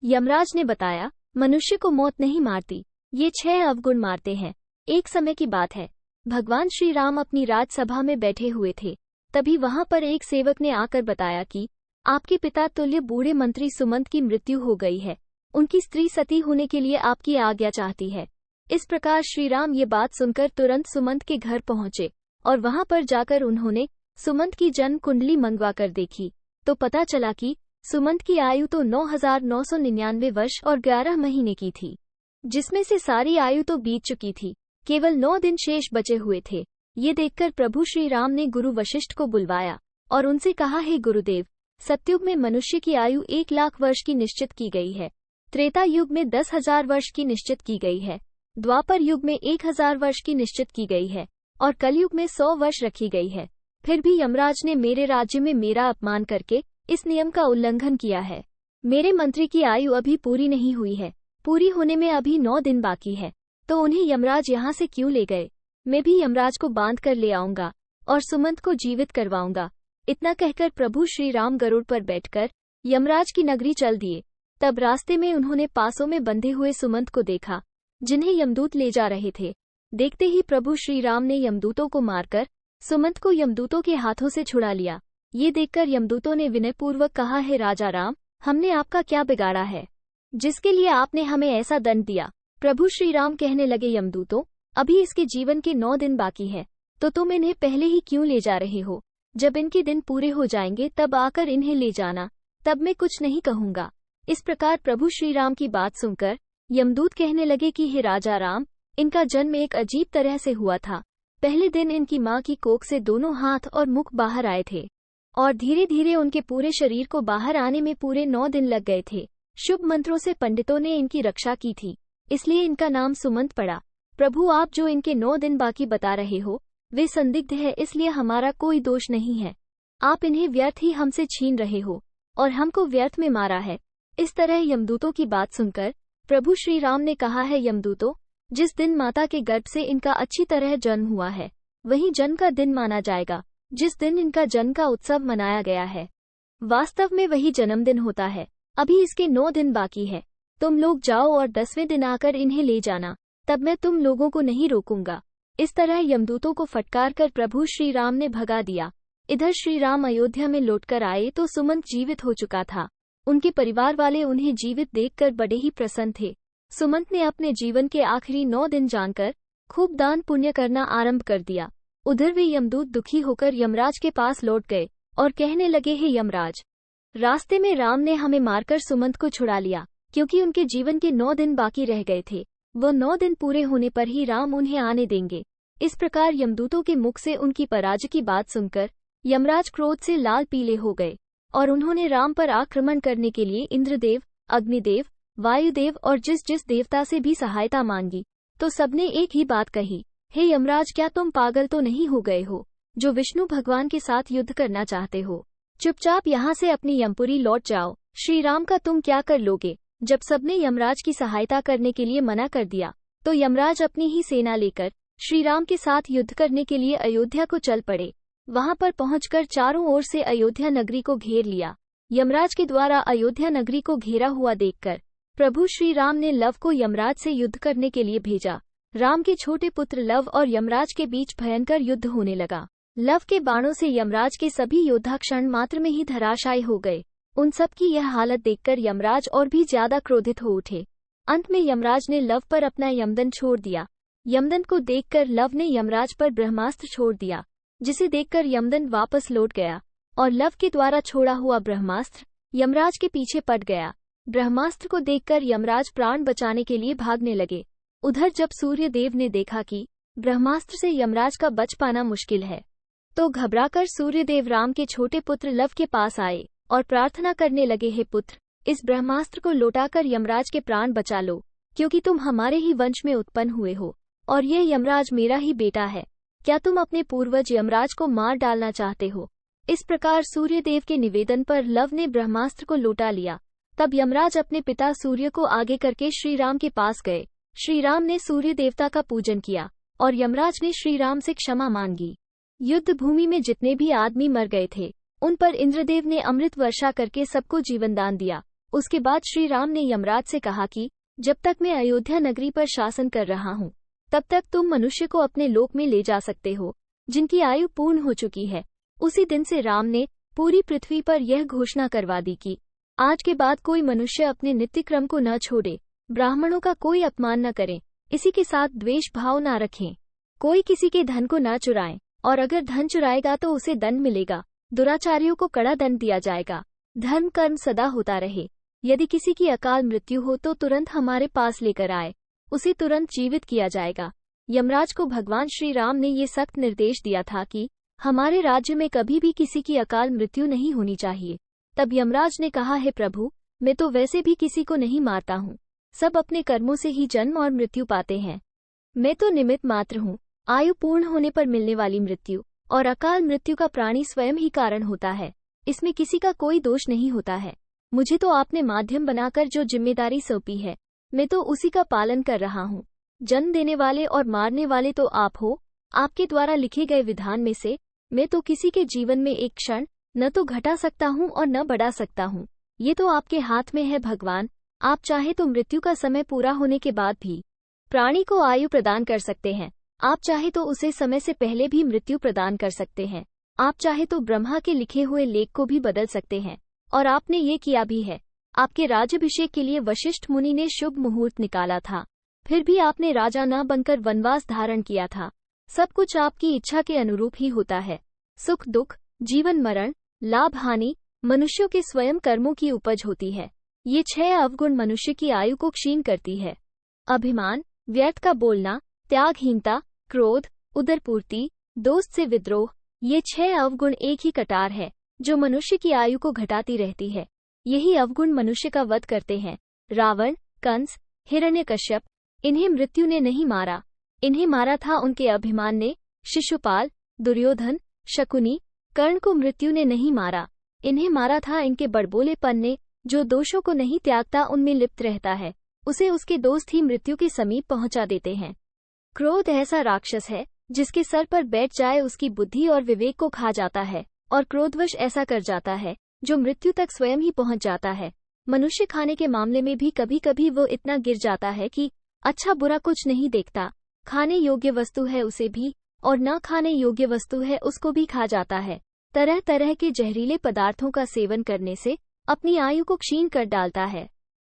यमराज ने बताया, मनुष्य को मौत नहीं मारती, ये 6 अवगुण मारते हैं। एक समय की बात है, भगवान श्री राम अपनी राजसभा में बैठे हुए थे। तभी वहां पर एक सेवक ने आकर बताया कि आपके पिता तुल्य बूढ़े मंत्री सुमंत की मृत्यु हो गई है। उनकी स्त्री सती होने के लिए आपकी आज्ञा चाहती है। इस प्रकार श्री राम ये बात सुनकर तुरंत सुमंत के घर पहुंचे और वहां पर जाकर उन्होंने सुमंत की जन्म कुंडली मंगवा कर देखी तो पता चला कि सुमंत की आयु तो 9,999 वर्ष और 11 महीने की थी, जिसमें से सारी आयु तो बीत चुकी थी, केवल 9 दिन शेष बचे हुए थे। ये देखकर प्रभु श्री राम ने गुरु वशिष्ठ को बुलवाया और उनसे कहा, हे गुरुदेव, सतयुग में मनुष्य की आयु 1,00,000 वर्ष की निश्चित की गई है, त्रेता युग में 10,000 वर्ष की निश्चित की गई है, द्वापर युग में 1,000 वर्ष की निश्चित की गई है और कलयुग में 100 वर्ष रखी गई है। फिर भी यमराज ने मेरे राज्य में मेरा अपमान करके इस नियम का उल्लंघन किया है। मेरे मंत्री की आयु अभी पूरी नहीं हुई है, पूरी होने में अभी 9 दिन बाकी है, तो उन्हें यमराज यहाँ से क्यों ले गए? मैं भी यमराज को बांध कर ले आऊंगा और सुमंत को जीवित करवाऊंगा। इतना कहकर प्रभु श्री राम गरुड़ पर बैठकर यमराज की नगरी चल दिए। तब रास्ते में उन्होंने पासों में बंधे हुए सुमंत को देखा, जिन्हें यमदूत ले जा रहे थे। देखते ही प्रभु श्री राम ने यमदूतों को मारकर सुमंत को यमदूतों के हाथों से छुड़ा लिया। ये देखकर यमदूतों ने विनयपूर्वक कहा, है राजा राम, हमने आपका क्या बिगाड़ा है, जिसके लिए आपने हमें ऐसा दंड दिया? प्रभु श्री राम कहने लगे, यमदूतों, अभी इसके जीवन के 9 दिन बाकी है, तो तुम इन्हें पहले ही क्यों ले जा रहे हो? जब इनके दिन पूरे हो जाएंगे तब आकर इन्हें ले जाना, तब मैं कुछ नहीं कहूंगा। इस प्रकार प्रभु श्री राम की बात सुनकर यमदूत कहने लगे कि हे राजा राम, इनका जन्म एक अजीब तरह से हुआ था। पहले दिन इनकी माँ की कोख से दोनों हाथ और मुख बाहर आए थे और धीरे धीरे उनके पूरे शरीर को बाहर आने में पूरे 9 दिन लग गए थे। शुभ मंत्रों से पंडितों ने इनकी रक्षा की थी, इसलिए इनका नाम सुमंत पड़ा। प्रभु, आप जो इनके 9 दिन बाकी बता रहे हो वे संदिग्ध है, इसलिए हमारा कोई दोष नहीं है। आप इन्हें व्यर्थ ही हमसे छीन रहे हो और हमको व्यर्थ में मारा है। इस तरह यमदूतों की बात सुनकर प्रभु श्री राम ने कहा, है यमदूतों, जिस दिन माता के गर्भ से इनका अच्छी तरह जन्म हुआ है वही जन्म का दिन माना जाएगा। जिस दिन इनका जन्म का उत्सव मनाया गया है वास्तव में वही जन्मदिन होता है। अभी इसके 9 दिन बाकी है, तुम लोग जाओ और 10वें दिन आकर इन्हें ले जाना, तब मैं तुम लोगों को नहीं रोकूंगा। इस तरह यमदूतों को फटकार कर प्रभु श्री राम ने भगा दिया। इधर श्री राम अयोध्या में लौटकर आए तो सुमंत जीवित हो चुका था। उनके परिवार वाले उन्हें जीवित देखकर बड़े ही प्रसन्न थे। सुमंत ने अपने जीवन के आखिरी 9 दिन जानकर खूब दान पुण्य करना आरंभ कर दिया। उधर वे यमदूत दुखी होकर यमराज के पास लौट गए और कहने लगे, हे यमराज, रास्ते में राम ने हमें मारकर सुमंत को छुड़ा लिया, क्योंकि उनके जीवन के 9 दिन बाकी रह गए थे। वो 9 दिन पूरे होने पर ही राम उन्हें आने देंगे। इस प्रकार यमदूतों के मुख से उनकी पराजय की बात सुनकर यमराज क्रोध से लाल पीले हो गए और उन्होंने राम पर आक्रमण करने के लिए इंद्रदेव, अग्निदेव, वायुदेव और जिस जिस देवता से भी सहायता मांगी, तो सबने एक ही बात कही, हे यमराज, क्या तुम पागल तो नहीं हो गए हो जो विष्णु भगवान के साथ युद्ध करना चाहते हो? चुपचाप यहाँ से अपनी यमपुरी लौट जाओ। श्री राम का तुम क्या कर लोगे? जब सबने यमराज की सहायता करने के लिए मना कर दिया तो यमराज अपनी ही सेना लेकर श्री राम के साथ युद्ध करने के लिए अयोध्या को चल पड़े। वहां पर पहुंचकर चारों ओर से अयोध्या नगरी को घेर लिया। यमराज के द्वारा अयोध्या नगरी को घेरा हुआ देखकर प्रभु श्री राम ने लव को यमराज से युद्ध करने के लिए भेजा। राम के छोटे पुत्र लव और यमराज के बीच भयंकर युद्ध होने लगा। लव के बाणों से यमराज के सभी योद्धा क्षण मात्र में ही धराशायी हो गए। उन सब की यह हालत देखकर यमराज और भी ज्यादा क्रोधित हो उठे। अंत में यमराज ने लव पर अपना यमदंड छोड़ दिया। यमदंड को देखकर लव ने यमराज पर ब्रह्मास्त्र छोड़ दिया, जिसे देखकर यमदंड वापस लौट गया और लव के द्वारा छोड़ा हुआ ब्रह्मास्त्र यमराज के पीछे पड़ गया। ब्रह्मास्त्र को देखकर यमराज प्राण बचाने के लिए भागने लगे। उधर जब सूर्य देव ने देखा कि ब्रह्मास्त्र से यमराज का बच पाना मुश्किल है, तो घबराकर सूर्यदेव राम के छोटे पुत्र लव के पास आए और प्रार्थना करने लगे, हे पुत्र, इस ब्रह्मास्त्र को लौटाकर यमराज के प्राण बचा लो, क्योंकि तुम हमारे ही वंश में उत्पन्न हुए हो और यह यमराज मेरा ही बेटा है। क्या तुम अपने पूर्वज यमराज को मार डालना चाहते हो? इस प्रकार सूर्यदेव के निवेदन पर लव ने ब्रह्मास्त्र को लौटा लिया। तब यमराज अपने पिता सूर्य को आगे करके श्री राम के पास गए। श्री राम ने सूर्य देवता का पूजन किया और यमराज ने श्री राम से क्षमा मांगी। युद्ध भूमि में जितने भी आदमी मर गए थे उन पर इंद्रदेव ने अमृत वर्षा करके सबको जीवन दान दिया। उसके बाद श्री राम ने यमराज से कहा कि जब तक मैं अयोध्या नगरी पर शासन कर रहा हूँ, तब तक तुम मनुष्य को अपने लोक में ले जा सकते हो जिनकी आयु पूर्ण हो चुकी है। उसी दिन से राम ने पूरी पृथ्वी पर यह घोषणा करवा दी कि आज के बाद कोई मनुष्य अपने नित्य क्रम को न छोड़े, ब्राह्मणों का कोई अपमान न करे, इसी के साथ द्वेष भाव न रखें, कोई किसी के धन को न चुराए, और अगर धन चुराएगा तो उसे दंड मिलेगा, दुराचारियों को कड़ा दंड दिया जाएगा। धर्म कर्म सदा होता रहे। यदि किसी की अकाल मृत्यु हो तो तुरंत हमारे पास लेकर आए, उसे तुरंत जीवित किया जाएगा। यमराज को भगवान श्री राम ने ये सख्त निर्देश दिया था कि हमारे राज्य में कभी भी किसी की अकाल मृत्यु नहीं होनी चाहिए। तब यमराज ने कहा, हे प्रभु, मैं तो वैसे भी किसी को नहीं मारता हूँ, सब अपने कर्मों से ही जन्म और मृत्यु पाते हैं। मैं तो निमित्त मात्र हूँ। आयु पूर्ण होने पर मिलने वाली मृत्यु और अकाल मृत्यु का प्राणी स्वयं ही कारण होता है, इसमें किसी का कोई दोष नहीं होता है। मुझे तो आपने माध्यम बनाकर जो जिम्मेदारी सौंपी है, मैं तो उसी का पालन कर रहा हूँ। जन्म देने वाले और मारने वाले तो आप हो। आपके द्वारा लिखे गए विधान में से मैं तो किसी के जीवन में एक क्षण न तो घटा सकता हूँ और न बढ़ा सकता हूँ। ये तो आपके हाथ में है भगवान। आप चाहे तो मृत्यु का समय पूरा होने के बाद भी प्राणी को आयु प्रदान कर सकते हैं, आप चाहे तो उसे समय से पहले भी मृत्यु प्रदान कर सकते हैं, आप चाहे तो ब्रह्मा के लिखे हुए लेख को भी बदल सकते हैं, और आपने ये किया भी है। आपके राज्याभिषेक के लिए वशिष्ठ मुनि ने शुभ मुहूर्त निकाला था, फिर भी आपने राजा न बनकर वनवास धारण किया था। सब कुछ आपकी इच्छा के अनुरूप ही होता है। सुख दुख, जीवन मरण, लाभ हानि मनुष्यों के स्वयं कर्मों की उपज होती है। ये 6 अवगुण मनुष्य की आयु को क्षीण करती है। अभिमान, व्यर्थ का बोलना, त्यागहीनता, क्रोध, उदरपूर्ति, दोस्त से विद्रोह, ये 6 अवगुण एक ही कटार है जो मनुष्य की आयु को घटाती रहती है। यही अवगुण मनुष्य का वध करते हैं। रावण, कंस, हिरण्यकश्यप, इन्हें मृत्यु ने नहीं मारा, इन्हें मारा था उनके अभिमान ने। शिशुपाल, दुर्योधन, शकुनी, कर्ण को मृत्यु ने नहीं मारा, इन्हें मारा था इनके बड़बोलेपन ने। जो दोषों को नहीं त्यागता उनमें लिप्त रहता है, उसे उसके दोस्त ही मृत्यु के समीप पहुंचा देते हैं। क्रोध ऐसा राक्षस है जिसके सर पर बैठ जाए उसकी बुद्धि और विवेक को खा जाता है, और क्रोधवश ऐसा कर जाता है जो मृत्यु तक स्वयं ही पहुंच जाता है। मनुष्य खाने के मामले में भी कभी कभी वो इतना गिर जाता है कि अच्छा बुरा कुछ नहीं देखता, खाने योग्य वस्तु है उसे भी, और न खाने योग्य वस्तु है उसको भी खा जाता है। तरह तरह के जहरीले पदार्थों का सेवन करने से अपनी आयु को क्षीण कर डालता है।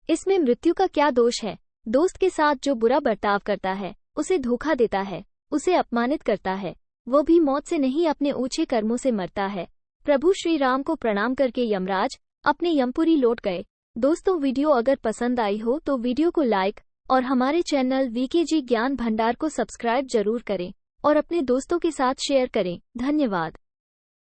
इसमें मृत्यु का क्या दोष है? दोस्त के साथ जो बुरा बर्ताव करता है, उसे धोखा देता है, उसे अपमानित करता है, वो भी मौत से नहीं अपने ऊंचे कर्मों से मरता है। प्रभु श्री राम को प्रणाम करके यमराज अपने यमपुरी लौट गए। दोस्तों, वीडियो अगर पसंद आई हो तो वीडियो को लाइक और हमारे चैनल वीकेजी ज्ञान भंडार को सब्सक्राइब जरूर करें और अपने दोस्तों के साथ शेयर करें। धन्यवाद।